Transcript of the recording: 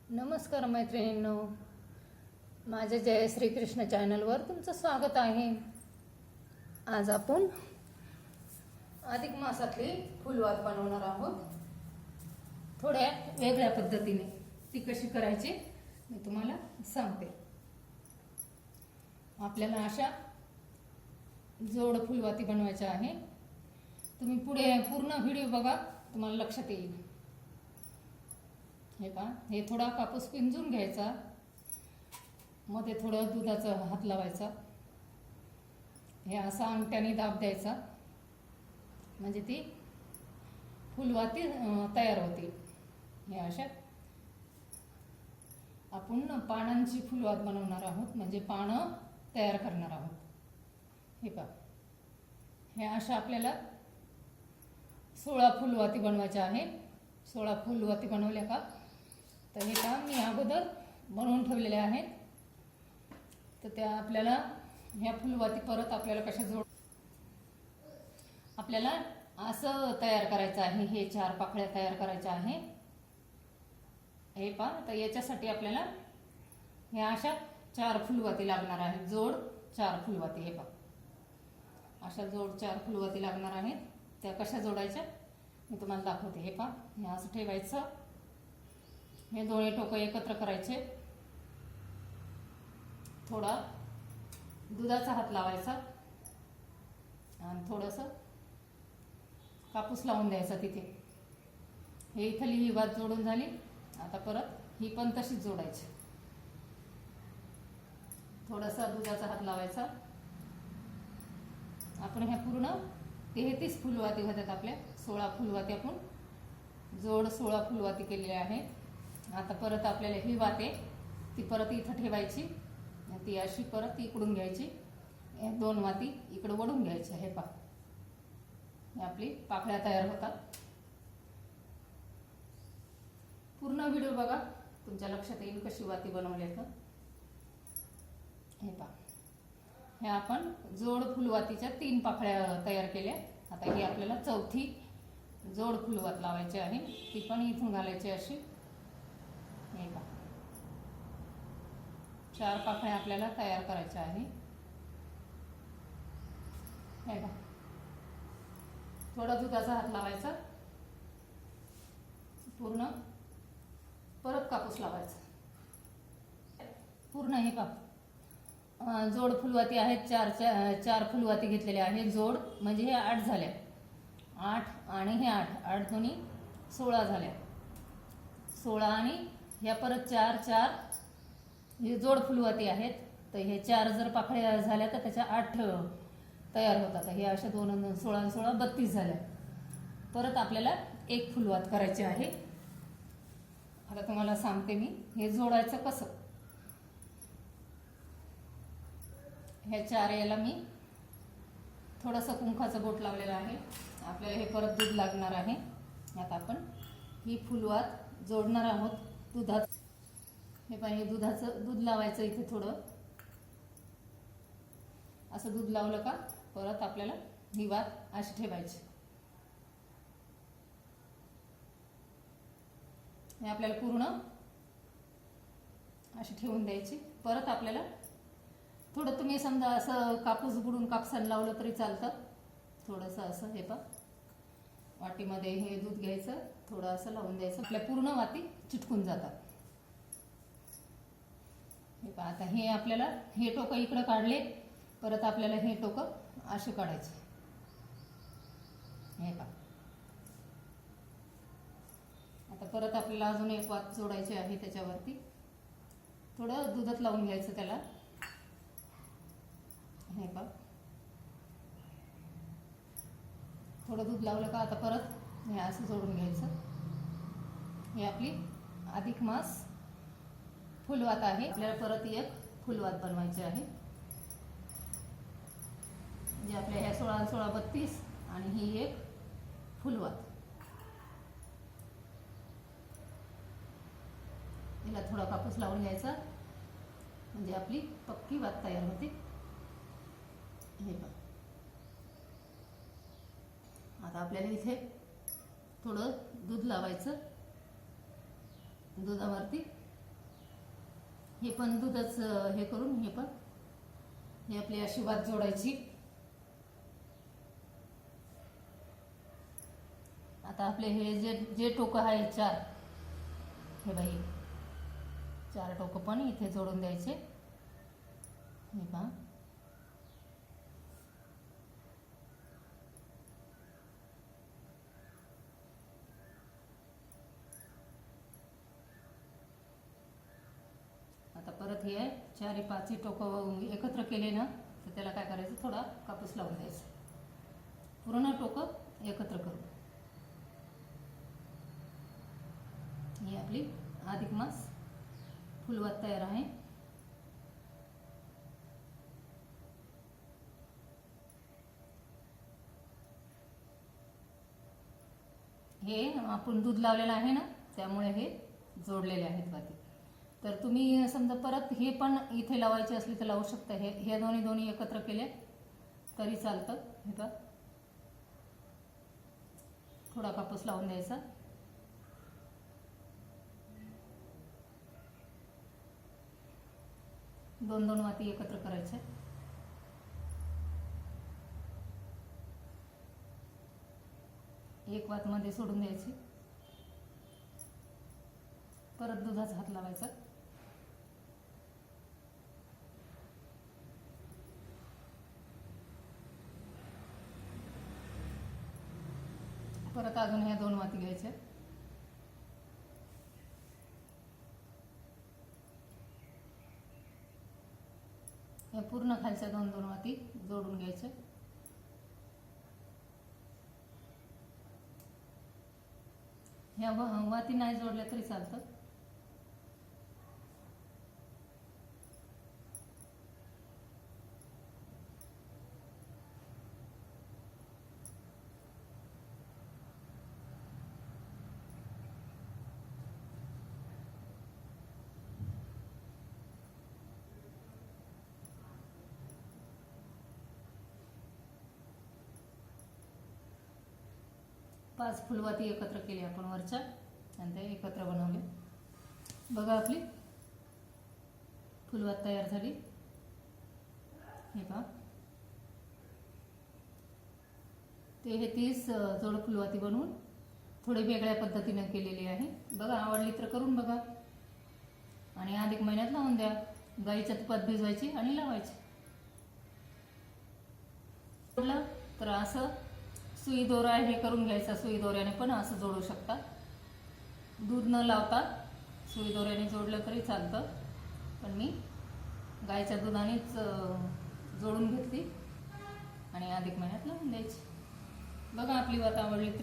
नमस्कार मैत्रिणींनो, माझ्या जय श्रीकृष्ण चॅनलवर तुमचं स्वागत आहे. आज आपण अधिक मासातली फुलवात बनवणार आहोत. थोड्या वेगळ्या पद्धतीने ती कशी करायची मी तुम्हाला सांगते. आपल्याला अशा जोड फुलवाती बनवायच्या आहे. तुम्ही पुढे पूर्ण व्हिडिओ बघा, तुम्हाला लक्षात येईल. हे पहा, हे थोडा कापूस पिंजून घ्यायचा, मध्ये थोडं दुधाचा हात लावायचा, हे असा अंगठ्याने दाब द्यायचा, म्हणजे ती फुलवाती तयार होते. हे अशा आपण पानांची फुलवात बनवणार आहोत, म्हणजे पानं तयार करणार आहोत. हे पहा, हे अशा आपल्याला 16 फुलवाती बनवायच्या आहे. 16 फुलवाती बनवल्या का तर हे काम मी अगोदर बनवून ठेवलेले आहेत. तर त्या आपल्याला ह्या फुलवाती परत आपल्याला कशा आपल्याला असं तयार करायचं आहे. हे 4 पाकळ्या तयार करायच्या आहे. हे पहा, तर याच्यासाठी आपल्याला ह्या अशा 4 फुलवाती लागणार आहेत. जोड 4 फुलवाती. हे पहा, अशा जोड 4 फुलवाती लागणार आहेत. त्या कशा जोडायच्या मी तुम्हाला दाखवते. हे पहा, हे असं ठेवायचं. हे दोन्ही टोकं एकत्र करायचे. थोडा दुधाचा हात लावायचा आणि थोडंसं कापूस लावून द्यायचा तिथे. हे इथली ही वात जोडून झाली. आता परत ही पण तशीच जोडायची. थोडासा दुधाचा हात लावायचा. आपण ह्या पूर्ण 33 फुलवाती होतात. आपल्या 16 फुलवाती आपण जोड 16 फुलवाती केलेल्या आहेत. आता परत आपल्याला ही वाते ती परत इथं ठेवायची. ती अशी परत इकडून घ्यायची. 2 वाती इकडे वळून घ्यायच्या. हे पहा, आपली पाकळ्या तयार होतात. पूर्ण व्हिडिओ बघा, तुमच्या लक्षात येईल कशी वाती बनवली तर. हे पहा, हे आपण जोड फुलवातीच्या 3 पाकळ्या तयार केल्या. आता ही आपल्याला 4थी जोड फुलवात लावायची आहे. ती पण इथून घालायची अशी. हे पहा, 4 पाकळ्या आपल्याला तयार करायच्या आहे. हे पहा, थोडा दुधाचा हात लावायचा. पूर्ण परत कापूस लावायचा. पूर्ण हे पहा, जोड फुलवाती आहेत. 4 फुलवाती घेतलेल्या आहेत जोड, म्हणजे हे 8 झाल्या. 8 आणि हे 8 दोन्ही 16 झाल्या. 16 आणि ह्या परत 4 हे जोड फुलवाती आहेत. तर हे 4 जर पाकळ्या झाल्या तर त्याच्या 8 तयार होतात. हे अशा 2 16 16 32 झाल्या. परत आपल्याला 1 फुलवात करायची आहे. आता तुम्हाला सांगते मी हे जोडायचं कसं. ह्या 4 याला मी थोडंसं कुंकाचं बोट लावलेलं आहे. आपल्याला हे परत दूध लागणार आहे. आता आपण ही फुलवात जोडणार आहोत दुधात. हे पाहिजे, दूध लावायचं इथे थोडं. असं दूध लावलं का परत आपल्याला ही वात अशी ठेवायची. हे आपल्याला पूर्ण अशी ठेवून द्यायची. परत आपल्याला थोडं, तुम्ही समजा असं कापूस बुडून कापसानं लावलं तरी चालतं. थोडंसं असं हे पहा, वाटीमध्ये हे दूध घ्यायचं, थोडं असं लावून द्यायचं. आपल्या पूर्ण वाती चिटकून जातात. हे पहा, आता हे आपल्याला हे टोकं इकडं काढले. परत आपल्याला हे टोकं असे काढायचे. हे पहा, आता परत आपल्याला अजून एक वात जोडायची आहे. त्याच्यावरती थोडं दुधात लावून घ्यायचं त्याला. हे पहा, थोडं दूध लावलं का आता परत हे असं जोडून घ्यायचं. हे आपली अधिक मास फुलवात आहे. आपल्याला परत 1 फुलवात बनवायची आहे. म्हणजे आपल्या ह्या 16 16 32 आणि ही 1 फुलवात. याला थोडा कापूस लावून घ्यायचा, म्हणजे आपली पक्की वात तयार होते. हे बघा, आता आपल्याला इथे थोडं दूध लावायचं. दुधावरती हे पण दूधच हे करून हे आपली अशी वात जोडायची. आता आपले हे जे जे टोकं आहे 4, हे बाई 4 टोकं पण इथे जोडून द्यायचे. हे पहा, आता परत हे 4-5 टोकं एकत्र केले ना, तर त्याला काय करायचं, थोडा कापूस लावून द्यायचा. पूर्ण टोकं एकत्र करू. ही आपली अधिक मास फुलवात तयार आहे. हे आपण दूध लावलेलं आहे ना, त्यामुळे हे जोडलेले आहेत वाती. तर तुम्ही समजा परत हे पण इथे लावायचे असले तर लावू शकता. हे दोन्ही एकत्र केले तरी चालतं. हे बघा, थोडा कापूस लावून द्यायचा. दोन वाती एकत्र करायच्या. एक वात मध्ये सोडून द्यायची. परत दुधाचा हात लावायचा. परत अजून ह्या 2 वाती घ्यायच्या. या पूर्ण खालच्या 2 वाती जोडून घ्यायच्या. ह्या वाती नाही जोडल्या तरी चालतं. पाच फुलवाती एकत्र केली आपण वरच्या आणि ते एकत्र बनवले. बघा आपली फुलवात तयार झाली. हे पहा, हे 30 जोड फुलवाती बनवून थोडे वेगळ्या पद्धतीने केलेली आहे. बघा, आवडली तर करून बघा आणि अधिक महिन्यात लावून द्या. गाईच्या तुपात भिजवायची आणि लावायची. तर असं सुई दोरा हे करून घ्यायचा. सुई दोऱ्याने पण असं जोडू शकता. दूध न लावता सुई दोऱ्याने जोडलं तरी चालतं, पण मी गाईच्या दुधानेच जोडून घेतली आणि अधिक महिन्यात लावून द्यायची. बघा, आपली वात आवडली तर